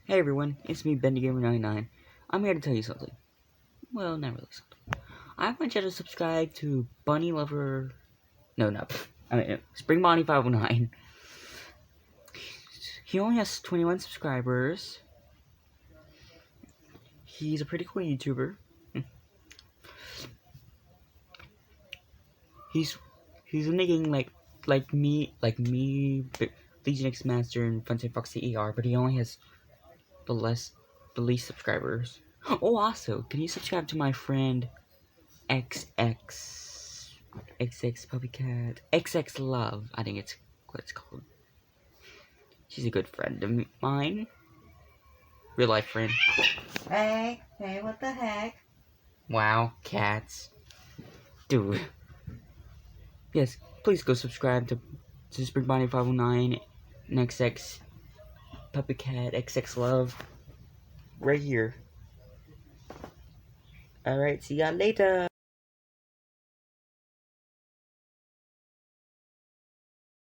Hey everyone, it's me, Springbonnie509. I'm here to tell you something. Well, not really something. I want you to subscribe to Bunny Lover... No, Springbonnie509. He only has 21 subscribers. He's a pretty cool YouTuber. He's making like me, Legion X Master and Funtime Foxy AR, but he only has the least subscribers. Oh, also, can you subscribe to my friend XX Puppy Cat XX Love? I think it's what it's called. She's a good friend of mine. Real life friend. Hey, what the heck? Wow, cats. Dude. Yes, please go subscribe to Springbonnie509 and XX Puppy Cat XX Love. Right here. Alright, see ya later.